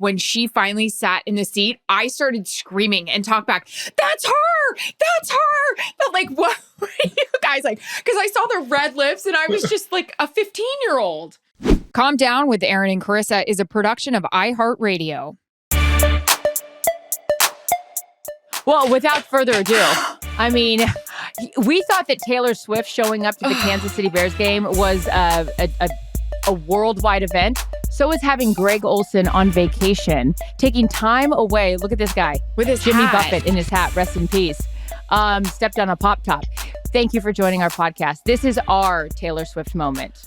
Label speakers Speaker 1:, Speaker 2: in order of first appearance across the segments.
Speaker 1: when she finally sat in the seat, I started screaming and talked back, that's her! That's her! But like, what were you guys like? Because I saw the red lips and I was just like a 15-year-old. Calm Down with Erin and Charissa is a production of iHeartRadio.
Speaker 2: Well, without further ado, I mean, we thought that Taylor Swift showing up to the Kansas City Bears game was a worldwide event. So is having Greg Olsen on vacation, taking time away. Look at this guy.
Speaker 1: With his
Speaker 2: Jimmy
Speaker 1: hat.
Speaker 2: Buffett in his hat. Rest in peace. Stepped on a pop top. Thank you for joining our podcast. This is our Taylor Swift moment.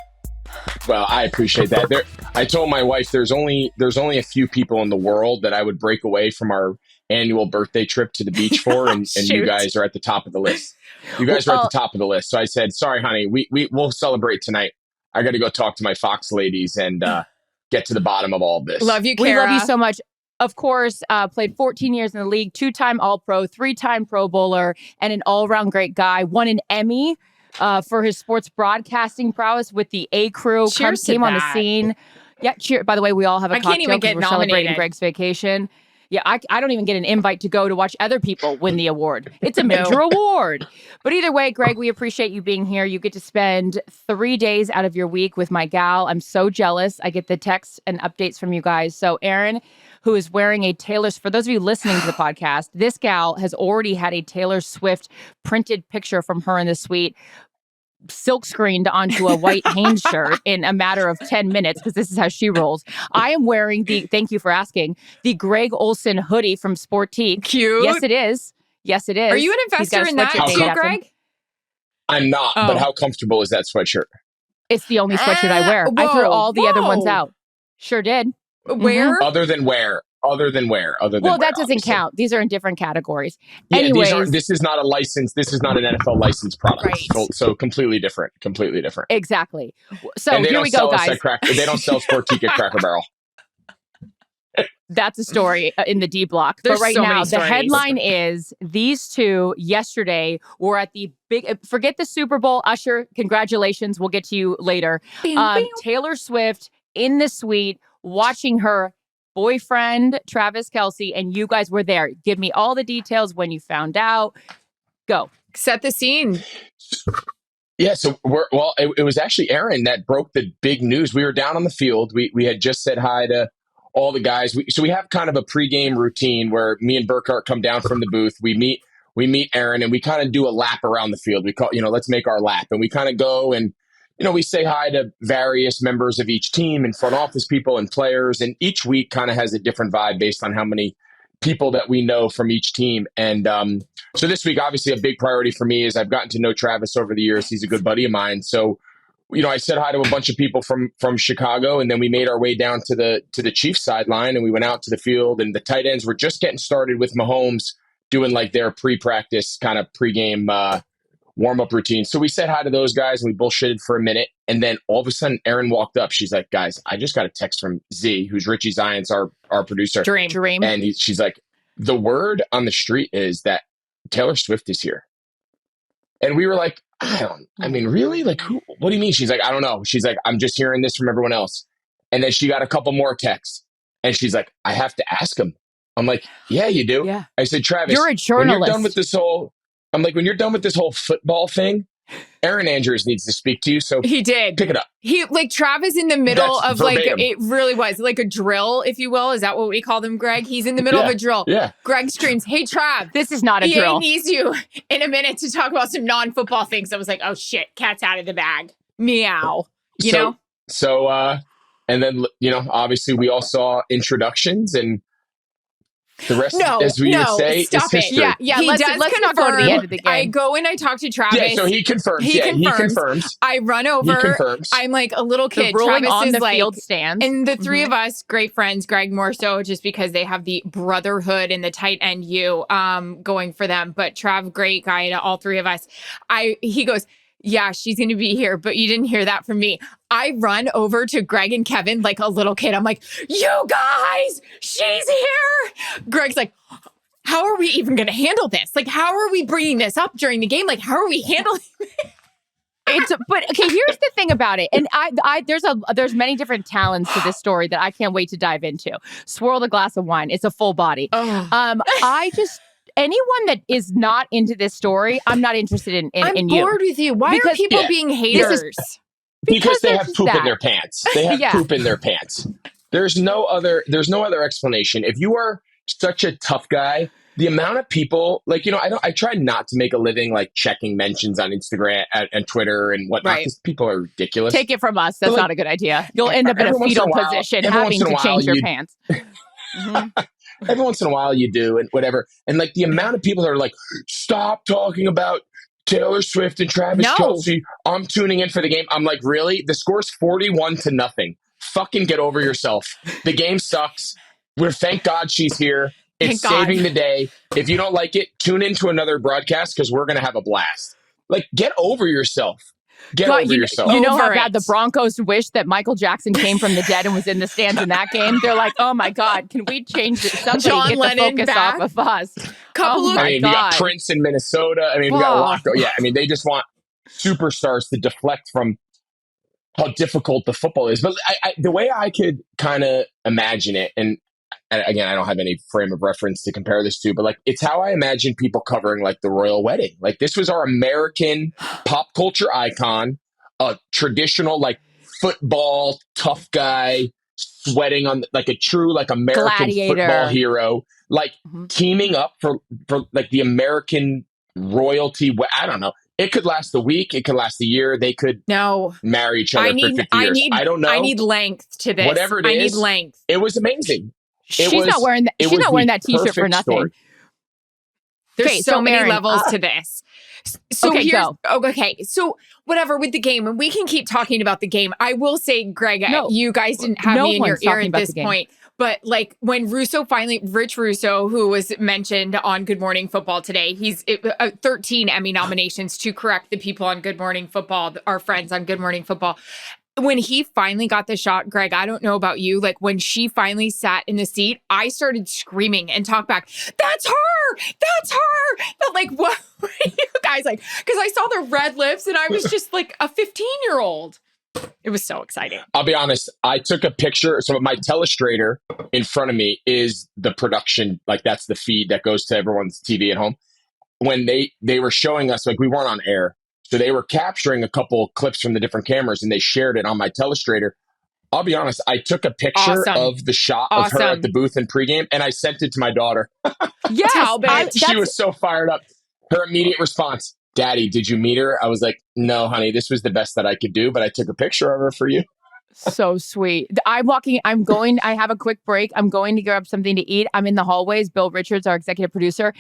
Speaker 3: Well, I appreciate that. I told my wife there's only a few people in the world that I would break away from our annual birthday trip to the beach for, and you guys are at the top of the list. You guys are at the top of the list. So I said, sorry, honey, we'll celebrate tonight. I got to go talk to my Fox ladies and get to the bottom of all this.
Speaker 1: Love you, Kara.
Speaker 2: We love you so much. Of course, played 14 years in the league, 2-time All-Pro, 3-time Pro Bowler, and an all-around great guy. Won an Emmy for his sports broadcasting prowess with the A Crew. Came on the scene. Yeah, cheer. By the way, we all have a cocktail.
Speaker 1: Can't even get
Speaker 2: we're
Speaker 1: nominated.
Speaker 2: Celebrating Greg's vacation. Yeah, I don't even get an invite to go to watch other people win the award. It's a major award. But either way, Greg, we appreciate you being here. You get to spend 3 days out of your week with my gal. I'm so jealous. I get the texts and updates from you guys. So Erin, who is wearing a Taylor, for those of you listening to the podcast, this gal has already had a Taylor Swift printed picture from her in the suite, silk screened onto a white Hanes shirt in a matter of 10 minutes, because this is how she rolls. I am wearing thank you for asking, the Greg Olsen hoodie from Sportique.
Speaker 1: Cute.
Speaker 2: Yes, it is. Yes, it is.
Speaker 1: Are you an investor in that too, Greg?
Speaker 3: I'm not, but how comfortable is that sweatshirt?
Speaker 2: It's the only sweatshirt I wear. I threw all the other ones out. Sure did.
Speaker 1: Where?
Speaker 3: Mm-hmm. Other than where?
Speaker 2: Well, that doesn't count. These are in different categories.
Speaker 3: Yeah,
Speaker 2: anyways,
Speaker 3: this is not a license. This is not an NFL licensed product.
Speaker 1: Right.
Speaker 3: So completely different. Completely different.
Speaker 2: Exactly. So here we go, guys.
Speaker 3: They don't sell Sportique at Cracker Barrel.
Speaker 2: That's a story in the D block.
Speaker 1: There's
Speaker 2: but right
Speaker 1: so
Speaker 2: now,
Speaker 1: many
Speaker 2: the
Speaker 1: stories.
Speaker 2: headline is these two yesterday were at the big, forget the Super Bowl. Usher, congratulations. We'll get to you later. Taylor Swift in the suite watching her boyfriend, Travis Kelce, and you guys were there. Give me all the details when you found out. Go.
Speaker 1: Set the scene.
Speaker 3: Yeah, so it was actually Erin that broke the big news. We were down on the field. We had just said hi to all the guys. So we have kind of a pregame routine where me and Burkhart come down from the booth. We meet Erin and we kind of do a lap around the field. We call, let's make our lap. And we kind of go and, we say hi to various members of each team and front office people and players. And each week kind of has a different vibe based on how many people that we know from each team. And so this week, obviously a big priority for me is I've gotten to know Travis over the years. He's a good buddy of mine. So, I said hi to a bunch of people from Chicago, and then we made our way down to the Chiefs sideline, and we went out to the field, and the tight ends were just getting started with Mahomes doing like their pre-practice kind of pregame warm-up routine. So we said hi to those guys, and we bullshitted for a minute, and then all of a sudden, Erin walked up. She's like, "Guys, I just got a text from Z, who's Richie Zions, our producer.
Speaker 1: Dream.
Speaker 3: And she's like, the word on the street is that Taylor Swift is here." And we were like, really? Like, who? What do you mean? She's like, I don't know. She's like, I'm just hearing this from everyone else. And then she got a couple more texts. And she's like, I have to ask him. I'm like, yeah, you do.
Speaker 2: Yeah.
Speaker 3: I said, Travis,
Speaker 2: you're a journalist.
Speaker 3: When you're done with this whole football thing, Erin Andrews needs to speak to you. So
Speaker 1: he did.
Speaker 3: Pick it up.
Speaker 1: He Travis in the middle
Speaker 3: That's
Speaker 1: of
Speaker 3: verbatim.
Speaker 1: it really was like a drill, if you will. Is that what we call them, Greg? He's in the middle of a drill.
Speaker 3: Yeah.
Speaker 1: Greg screams, "Hey, Trav,
Speaker 2: this is not a
Speaker 1: EA
Speaker 2: drill.
Speaker 1: needs you in a minute to talk about some non-football things." I was like, oh shit, cat's out of the bag. Meow.
Speaker 3: So, and then, obviously we all saw introductions and the rest, as we would say, is history.
Speaker 2: Yeah.
Speaker 1: Let's
Speaker 2: not go to the end of the game.
Speaker 1: I go and I talk to Travis.
Speaker 3: Yeah, so he confirms. He confirms.
Speaker 1: I run over.
Speaker 3: He confirms.
Speaker 1: I'm like a little kid.
Speaker 2: The rolling
Speaker 1: Travis
Speaker 2: on
Speaker 1: is
Speaker 2: the
Speaker 1: like,
Speaker 2: field stands.
Speaker 1: and the three of us, great friends, Greg more so, just because they have the brotherhood and the tight end going for them. But Trav, great guy to all three of us. He goes, yeah, she's going to be here, but you didn't hear that from me. I run over to Greg and Kevin like a little kid. I'm like, you guys, she's here. Greg's like, how are we even going to handle this? Like, how are we bringing this up during the game? Like, how are we handling this?
Speaker 2: But okay, here's the thing about it, and there's many different talents to this story that I can't wait to dive into. Swirl the glass of wine; it's a full body. I just anyone that is not into this story, I'm not interested in
Speaker 1: I'm
Speaker 2: you.
Speaker 1: bored with you. Why are people being haters?
Speaker 3: Because they have poop in their pants. They have poop in their pants. There's no other explanation. If you are such a tough guy, the amount of people, like, I try not to make a living like checking mentions on Instagram and Twitter and whatnot, because people are ridiculous.
Speaker 2: Take it from us. That's not a good idea. You'll end up in a fetal position having to change your pants.
Speaker 3: Every once in a while you do, and whatever. And like the amount of people that are like, stop talking about Taylor Swift and Travis Kelce. I'm tuning in for the game. I'm like, really? The score's 41-0. Fucking get over yourself. The game sucks. Thank God she's here. It's saving the day. If you don't like it, tune into another broadcast because we're going to have a blast. Like, get over yourself. Get over yourself.
Speaker 2: You know how bad the Broncos wish that Michael Jackson came from the dead and was in the stands in that game? They're like, oh my God, can we change this? Somebody
Speaker 1: John
Speaker 2: get
Speaker 1: Lennon
Speaker 2: the focus
Speaker 1: back.
Speaker 2: off of us.
Speaker 3: We got Prince in Minnesota. We got a lot going. Yeah, they just want superstars to deflect from how difficult the football is. But the way I could kind of imagine it, and again, I don't have any frame of reference to compare this to, but like it's how I imagine people covering like the royal wedding. Like this was our American pop culture icon, a traditional like football tough guy sweating on like a true like American football hero, like teaming up for like the American royalty. I don't know. It could last a week. It could last a year. They could marry each other for 50 years. I don't know.
Speaker 1: I need length to this.
Speaker 3: Whatever it is,
Speaker 1: I need length.
Speaker 3: It was amazing.
Speaker 2: She's not wearing that T-shirt for nothing.
Speaker 3: Story.
Speaker 1: There's so many levels to this. So
Speaker 2: go.
Speaker 1: Okay, so whatever with the game, and we can keep talking about the game. I will say, Greg, you guys didn't have me in your ear at this point. But like when Rich Russo, who was mentioned on Good Morning Football today, he's 13 Emmy nominations to correct the people on Good Morning Football, our friends on Good Morning Football. When he finally got the shot, Greg, I don't know about you, like when she finally sat in the seat, I started screaming and talk back, that's her! That's her! But like, what were you guys like? Because I saw the red lips and I was just like a 15-year-old. It was so exciting.
Speaker 3: I'll be honest. I took a picture. So my telestrator in front of me is the production. Like that's the feed that goes to everyone's TV at home. When they were showing us, like we weren't on air. So they were capturing a couple clips from the different cameras and they shared it on my telestrator. I'll be honest. I took a picture of the shot of her at the booth in pregame and I sent it to my daughter.
Speaker 2: Yes.
Speaker 3: She was so fired up. Her immediate response, Daddy, did you meet her? I was like, no, honey, this was the best that I could do, but I took a picture of her for you.
Speaker 2: So sweet. I have a quick break. I'm going to grab something to eat. I'm in the hallways. Bill Richards, our executive producer,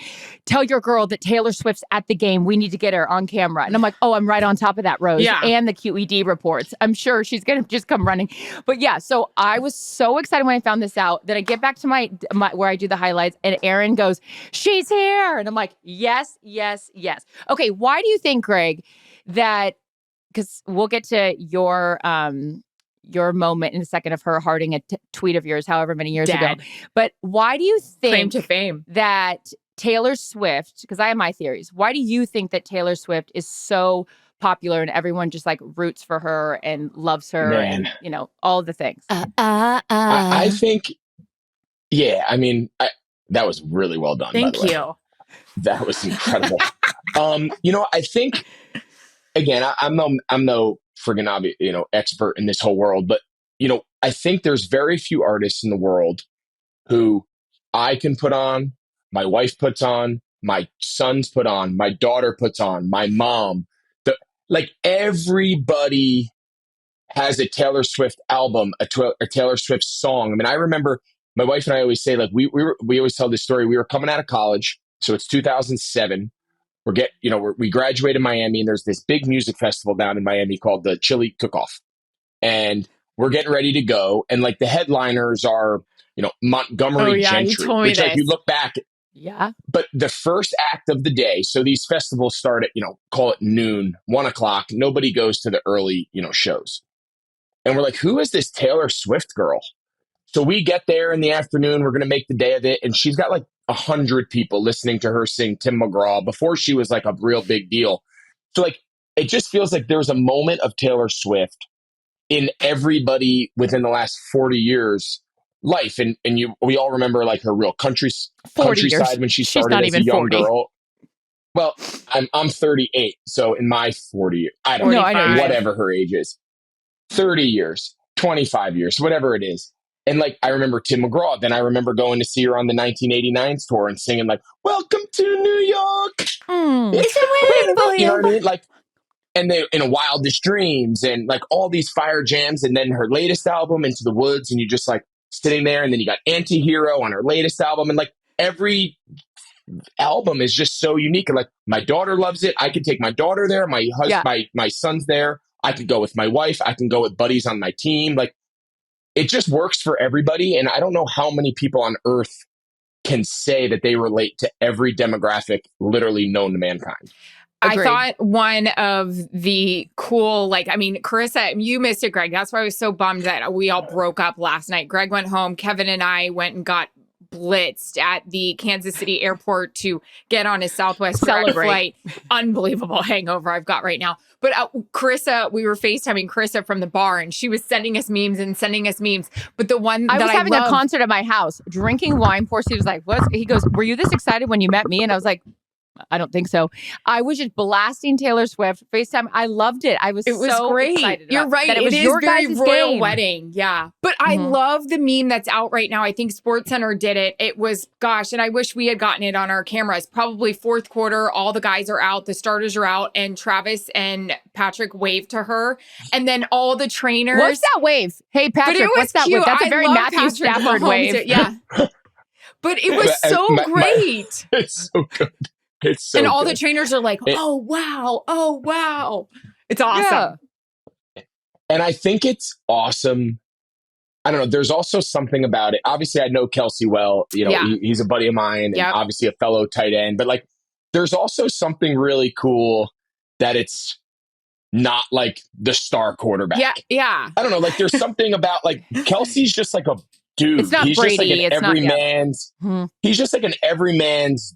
Speaker 2: tell your girl that Taylor Swift's at the game. We need to get her on camera. And I'm like, oh, I'm right on top of that, Rose.
Speaker 1: Yeah.
Speaker 2: And the QED reports. I'm sure she's going to just come running. But yeah, so I was so excited when I found this out that I get back to my where I do the highlights and Erin goes, she's here. And I'm like, yes, yes, yes. Okay, why do you think, Greg, that, because we'll get to your moment in a second of her hearting a tweet of yours, however many years ago. But why do you think
Speaker 1: claim to fame
Speaker 2: that Taylor Swift, because I have my theories, why do you think that Taylor Swift is so popular and everyone just like roots for her and loves her and, all of the things?
Speaker 3: I think, that was really well done.
Speaker 1: Thank you.
Speaker 3: That was incredible. I think, again, I'm no friggin' expert in this whole world, but I think there's very few artists in the world who I can put on, my wife puts on, my sons put on, my daughter puts on, my mom. Like everybody has a Taylor Swift album, a Taylor Swift song. I mean, I remember my wife and I always say, like, we always tell this story. We were coming out of college, so it's 2007. We graduated Miami, and there's this big music festival down in Miami called the Chili Cook-Off. And we're getting ready to go. And like the headliners are, Montgomery Gentry,
Speaker 1: you told me
Speaker 3: which like you look back.
Speaker 2: Yeah.
Speaker 3: But the first act of the day, so these festivals start at, call it noon, 1:00. Nobody goes to the early, shows. And we're like, who is this Taylor Swift girl? So we get there in the afternoon, we're going to make the day of it. And she's got like 100 people listening to her sing Tim McGraw before she was like a real big deal. So like it just feels like there's a moment of Taylor Swift in everybody within the last 40 years life. And we all remember like her real
Speaker 2: 40
Speaker 3: countryside
Speaker 2: years.
Speaker 3: when she
Speaker 2: She's
Speaker 3: started
Speaker 2: not
Speaker 3: as
Speaker 2: even
Speaker 3: a young
Speaker 2: 40.
Speaker 3: girl. Well, I'm 38. So in my 40, I don't know,
Speaker 2: I know
Speaker 3: whatever her age is, 30 years, 25 years, whatever it is. And like, I remember Tim McGraw. Then I remember going to see her on the 1989 tour and singing like, "Welcome to New York."
Speaker 2: It's
Speaker 3: You know what I mean? Like, and they in Wildest Dreams and like all these fire jams. And then her latest album, Into the Woods. And you just like sitting there. And then you got Antihero on her latest album. And like every album is just so unique. And like my daughter loves it. I can take my daughter there. My husband, my son's there. I could go with my wife. I can go with buddies on my team. Like, it just works for everybody. And I don't know how many people on earth can say that they relate to every demographic literally known to mankind.
Speaker 1: Agreed. I thought one of the cool, Charissa, you missed it, Greg. That's why I was so bummed that we all broke up last night. Greg went home. Kevin and I went and got blitzed at the Kansas City airport to get on a Southwest direct flight. Unbelievable hangover I've got right now. But Charissa, we were FaceTiming Charissa from the bar, and she was sending us memes. But the one
Speaker 2: I
Speaker 1: that
Speaker 2: was having a concert at my house, drinking wine. He was like, "What?" He goes, "Were you this excited when you met me?" And I was like, I don't think so. I was just blasting Taylor Swift FaceTime. I loved it. It was so
Speaker 1: great.
Speaker 2: Excited.
Speaker 1: You're right.
Speaker 2: It was
Speaker 1: is
Speaker 2: your
Speaker 1: very
Speaker 2: guys'
Speaker 1: royal
Speaker 2: game.
Speaker 1: wedding. Yeah. But I love the meme that's out right now. I think SportsCenter did it. It was, and I wish we had gotten it on our cameras. Probably fourth quarter. All the guys are out. The starters are out. And Travis and Patrick waved to her. And then all the trainers.
Speaker 2: What's that wave? Hey, Patrick, what's that wave? That's a very Matthew Stafford wave.
Speaker 1: Yeah. But it was so great.
Speaker 3: It's so good. It's so
Speaker 1: and all
Speaker 3: good.
Speaker 1: the trainers are like, oh, wow. It's awesome.
Speaker 3: Yeah. And I think it's awesome. I don't know. There's also something about it. Obviously, I know Kelce well. You know, he's a buddy of mine and obviously a fellow tight end. But like, there's also something really cool that it's not like the star quarterback.
Speaker 1: Yeah.
Speaker 3: I don't know. Like, there's something about like Kelce's just like a dude.
Speaker 2: It's not
Speaker 3: he's
Speaker 2: Brady.
Speaker 3: Just like an everyman's. He's just like an everyman's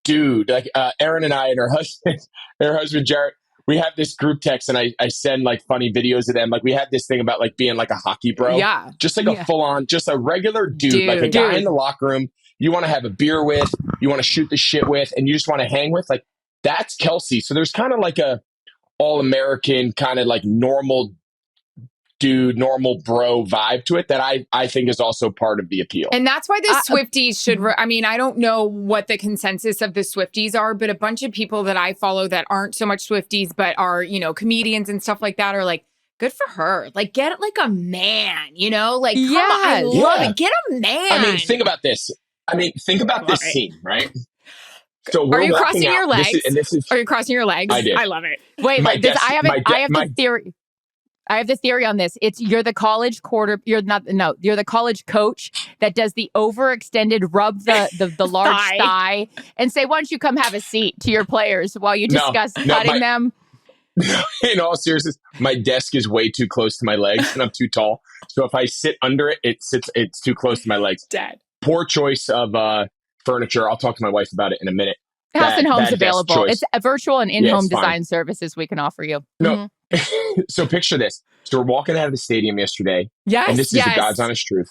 Speaker 3: dude. Like Erin and I and her husband Jarrett, we have this group text and I send like funny videos of them. Like, we have this thing about like being like a hockey bro.
Speaker 1: Yeah.
Speaker 3: Just like a full on, just a regular dude. Like a guy in the locker room you want to have a beer with, you want to shoot the shit with, and you just want to hang with. Like, that's Kelce. So there's kind of like a all-American kind of like normal dude, normal bro vibe to it that I think is also part of the appeal.
Speaker 1: And that's why the Swifties should, I don't know what the consensus of the Swifties are, but a bunch of people that I follow that aren't so much Swifties, but are, comedians and stuff like that are like, good for her. Like, get like a man, come on, I love it. Get a man.
Speaker 3: I mean, think about this. Scene, right? So
Speaker 1: are you crossing your legs? Are you crossing your legs?
Speaker 3: I did.
Speaker 1: I love it.
Speaker 2: Wait, I have the theory. I have the theory on this. You're the college you're the college coach that does the overextended rub the large thigh and say, why don't you come have a seat to your players while you discuss cutting them?
Speaker 3: In all seriousness, my desk is way too close to my legs and I'm too tall. So if I sit under it, it's too close to my legs.
Speaker 1: Dad.
Speaker 3: Poor choice of furniture. I'll talk to my wife about it in a minute.
Speaker 2: House and Home's available. It's a virtual and in-home design services we can offer you.
Speaker 3: No. So picture this. So we're walking out of the stadium yesterday.
Speaker 1: Yes.
Speaker 3: And this is the God's honest truth.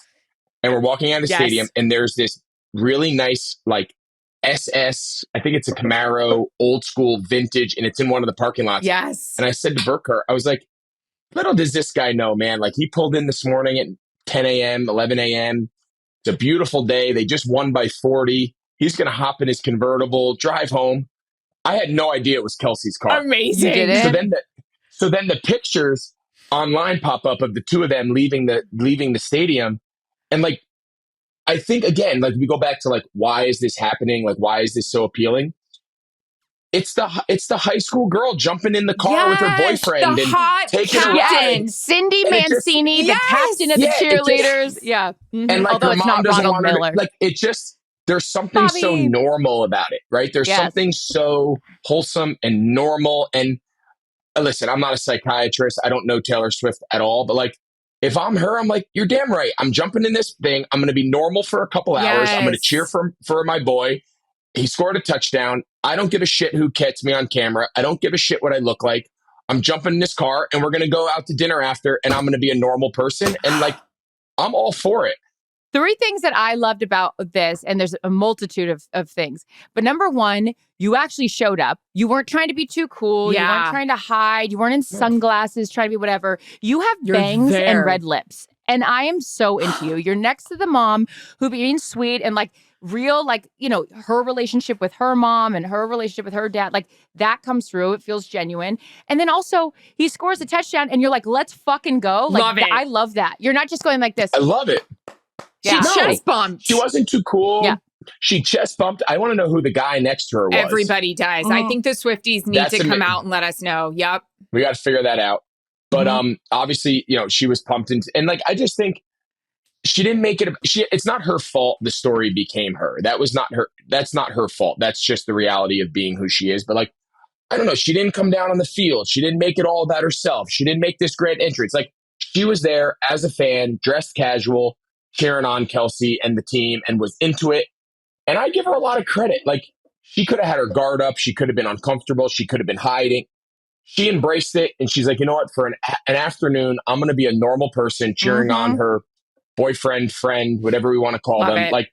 Speaker 3: And we're walking out of the stadium and there's this really nice, like, SS, I think it's a Camaro, old school vintage, and it's in one of the parking lots.
Speaker 1: Yes.
Speaker 3: And I said to Burkhart, I was like, little does this guy know, man. Like, he pulled in this morning at 10 a.m., 11 a.m. It's a beautiful day. They just won by 40. He's going to hop in his convertible, drive home. I had no idea it was Kelce's car.
Speaker 1: Amazing.
Speaker 2: You did it?
Speaker 3: So then the pictures online pop up of the two of them leaving the stadium. And like, I think again, like we go back to like, why is this happening? Like, why is this so appealing? It's the high school girl jumping in the car with her boyfriend and taking a ride.
Speaker 2: Cindy Mancini, the captain of the cheerleaders.
Speaker 3: And like,
Speaker 2: although
Speaker 3: her
Speaker 2: it's
Speaker 3: mom
Speaker 2: not
Speaker 3: doesn't
Speaker 2: Ronald
Speaker 3: want her
Speaker 2: Miller.
Speaker 3: like, it just, there's something so normal about it, right? There's something so wholesome and normal. And listen, I'm not a psychiatrist. I don't know Taylor Swift at all, but like, if I'm her, I'm like, you're damn right. I'm jumping in this thing. I'm going to be normal for a couple hours. I'm going to cheer for my boy. He scored a touchdown. I don't give a shit who gets me on camera. I don't give a shit what I look like. I'm jumping in this car and we're going to go out to dinner after and I'm going to be a normal person. And like, I'm all for it.
Speaker 2: 3 things that I loved about this, and there's a multitude of things. But number 1, you actually showed up. You weren't trying to be too cool. You weren't trying to hide. You weren't in sunglasses, trying to be whatever. You have bangs and red lips. And I am so into you. You're next to the mom who being sweet and like real, like, you know, her relationship with her mom and her relationship with her dad. Like that comes through. It feels genuine. And then also he scores a touchdown and you're like, let's fucking go. Like,
Speaker 1: love it.
Speaker 2: I love that. You're not just going like this.
Speaker 3: I love it.
Speaker 1: She chest bumped.
Speaker 3: She wasn't too cool.
Speaker 2: Yeah.
Speaker 3: She chest bumped. I want to know who the guy next to her was.
Speaker 1: Everybody does. I think the Swifties need to come out and let us know. Yep.
Speaker 3: We got to figure that out. But obviously, you know, she was pumped. And like, I just think she didn't make it. It's not her fault the story became her. That's not her fault. That's just the reality of being who she is. But like, I don't know. She didn't come down on the field. She didn't make it all about herself. She didn't make this grand entrance. Like, she was there as a fan, dressed casual, cheering on Kelce and the team and was into it. And I give her a lot of credit. Like, she could have had her guard up. She could have been uncomfortable. She could have been hiding. She embraced it. And she's like, you know what? For an afternoon, I'm going to be a normal person cheering on her boyfriend, friend, whatever we want to call them. Like,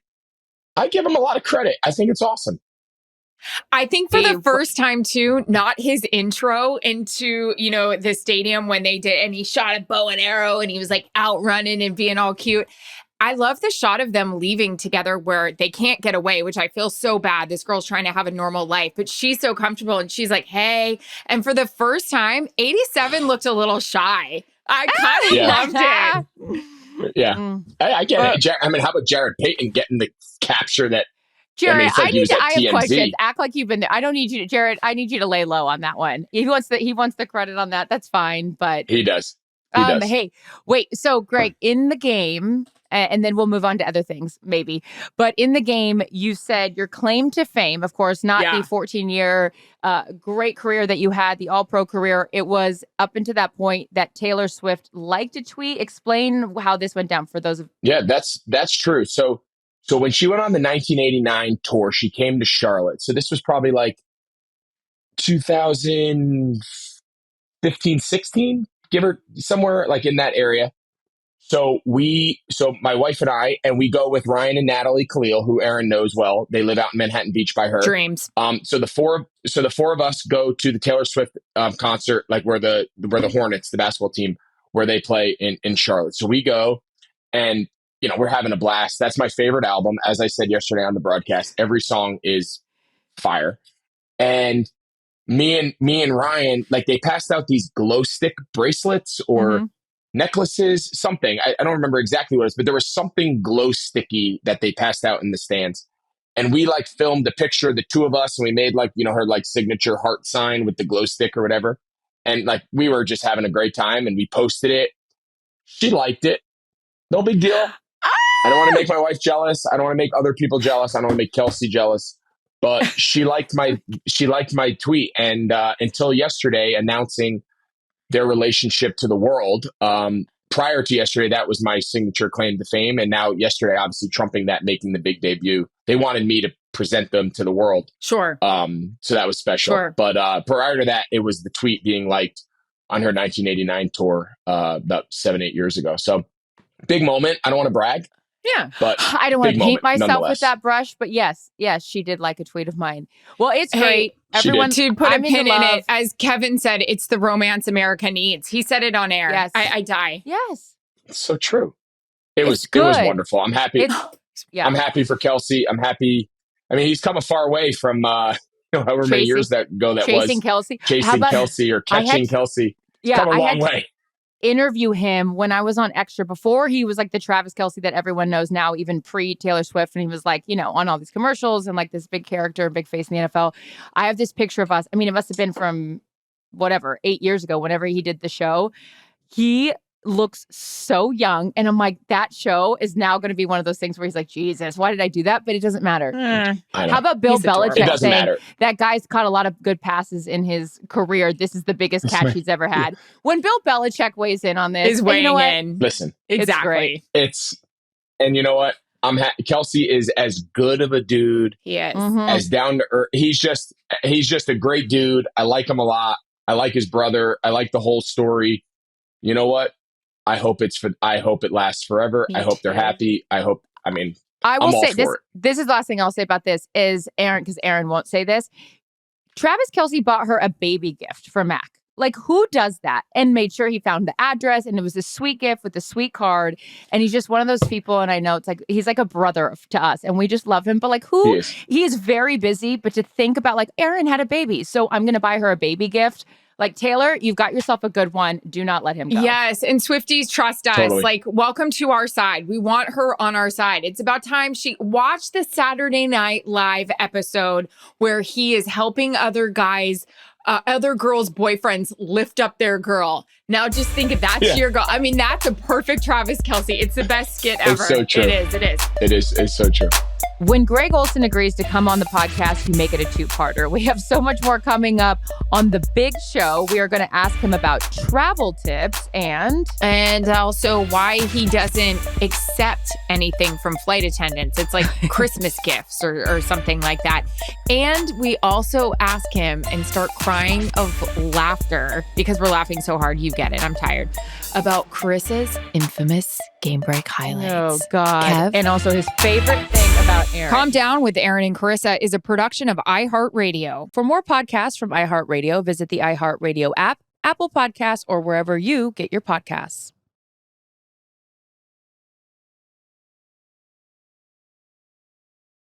Speaker 3: I give him a lot of credit. I think it's awesome.
Speaker 1: I think for the first time too, not his intro into, you know, the stadium when they did, and he shot a bow and arrow and he was like out running and being all cute. I love the shot of them leaving together where they can't get away, which I feel so bad. This girl's trying to have a normal life, but she's so comfortable and she's like, hey. And for the first time, 87 looked a little shy. I kind of loved it.
Speaker 3: Yeah. I get it. I mean, how about Jared Payton getting the capture that?
Speaker 2: Jared,
Speaker 3: I
Speaker 2: have questions. Act like you've been there. I don't need you to, Jared. I need you to lay low on that one. He wants the credit on that. That's fine, but
Speaker 3: he does. He does.
Speaker 2: Hey, wait. So, Greg, in the game, and then we'll move on to other things, maybe. But in the game, you said your claim to fame, of course, not the 14-year great career that you had, the All-Pro career. It was up until that point that Taylor Swift liked a tweet. Explain how this went down for those of.
Speaker 3: Yeah, that's true. So when she went on the 1989 tour, she came to Charlotte. So this was probably like 2015, 16, give her somewhere like in that area. So my wife and I, and we go with Ryan and Natalie Khalil, who Erin knows well. They live out in Manhattan Beach by her.
Speaker 1: Dreams.
Speaker 3: So the four of us go to the Taylor Swift concert, like where the Hornets, the basketball team, where they play in Charlotte. So we go, and you know, we're having a blast. That's my favorite album. As I said yesterday on the broadcast, every song is fire. And me and Ryan, like, they passed out these glow stick bracelets or necklaces, something. I don't remember exactly what it was, but there was something glow sticky that they passed out in the stands. And we like filmed a picture of the two of us, and we made like, you know, her like signature heart sign with the glow stick or whatever. And like, we were just having a great time, and we posted it. She liked it. No big deal. I don't want to make my wife jealous. I don't want to make other people jealous. I don't want to make Kelce jealous. But she liked my tweet. And until yesterday, announcing their relationship to the world. Prior to yesterday, that was my signature claim to fame. And now yesterday, obviously trumping that, making the big debut. They wanted me to present them to the world.
Speaker 1: Sure.
Speaker 3: So that was special. Sure. But prior to that, it was the tweet being liked on her 1989 tour about 7-8 years ago. So big moment. I don't want to brag.
Speaker 1: Yeah.
Speaker 3: But
Speaker 2: I don't want to paint myself with that brush, but yes, she did like a tweet of mine. Well, it's great. Everyone
Speaker 1: to put a pin in it, as Kevin said, it's the romance America needs. He said it on air. Yes. I die.
Speaker 2: Yes.
Speaker 3: It's so true. It was wonderful. I'm happy. I'm happy for Kelce. I'm happy. I mean, he's come a far way from however many years ago that was.
Speaker 2: Chasing Kelce.
Speaker 3: Chasing Kelce or catching Kelce. It's come a long way.
Speaker 2: Interview him when I was on Extra before he was like the Travis Kelce that everyone knows now, even pre Taylor Swift. And he was like, you know, on all these commercials and like this big character, big face in the NFL. I have this picture of us. I mean, it must have been from 8 years ago, whenever he did the show. He looks so young. And I'm like, that show is now going to be one of those things where he's like, Jesus, why did I do that? But it doesn't matter. How about Bill Belichick saying that guy's caught a lot of good passes in his career? This is the biggest catch he's ever had. When Bill Belichick weighs in on this,
Speaker 1: is weighing in.
Speaker 3: Listen,
Speaker 1: exactly.
Speaker 3: And you know what? Kelce is as good of a dude.
Speaker 1: He is
Speaker 3: as down to earth. He's just a great dude. I like him a lot. I like his brother. I like the whole story. You know what? I hope it lasts forever.
Speaker 1: Me
Speaker 3: I hope they're
Speaker 1: too.
Speaker 3: happy. I will
Speaker 2: I'm
Speaker 3: all
Speaker 2: say this.
Speaker 3: for it.
Speaker 2: This is the last thing I'll say about this is Erin, because Erin won't say this. Travis Kelce bought her a baby gift for Mac. Like, who does that? And made sure he found the address, and it was a sweet gift with a sweet card. And he's just one of those people. And I know it's like he's like a brother to us, and we just love him. But like, he is very busy. But to think about, like, Erin had a baby, so I'm going to buy her a baby gift. Like, Taylor, you've got yourself a good one. Do not let him go.
Speaker 1: Yes. And Swifties, trust us.
Speaker 3: Totally.
Speaker 1: Like, welcome to our side. We want her on our side. It's about time she watched the Saturday Night Live episode where he is helping other guys, other girls' boyfriends lift up their girl. Now just think if that's your girl. I mean, that's a perfect Travis Kelce. It's the best skit ever.
Speaker 3: It's so true.
Speaker 1: It is.
Speaker 3: It is. It's so true.
Speaker 2: When Greg Olsen agrees to come on the podcast, we make it a two-parter. We have so much more coming up on the big show. We are going to ask him about travel tips and
Speaker 1: also why he doesn't accept anything from flight attendants. It's like Christmas gifts or something like that. And we also ask him and start crying of laughter because we're laughing so hard. You get it. I'm tired. About Charissa's infamous game break highlights.
Speaker 2: oh God.
Speaker 1: Kev?
Speaker 2: And also his favorite thing about Erin.
Speaker 1: Calm Down with Erin and Charissa is a production of iHeartRadio.
Speaker 2: For more podcasts from iHeartRadio, visit the iHeartRadio app, Apple Podcasts, or wherever you get your podcasts.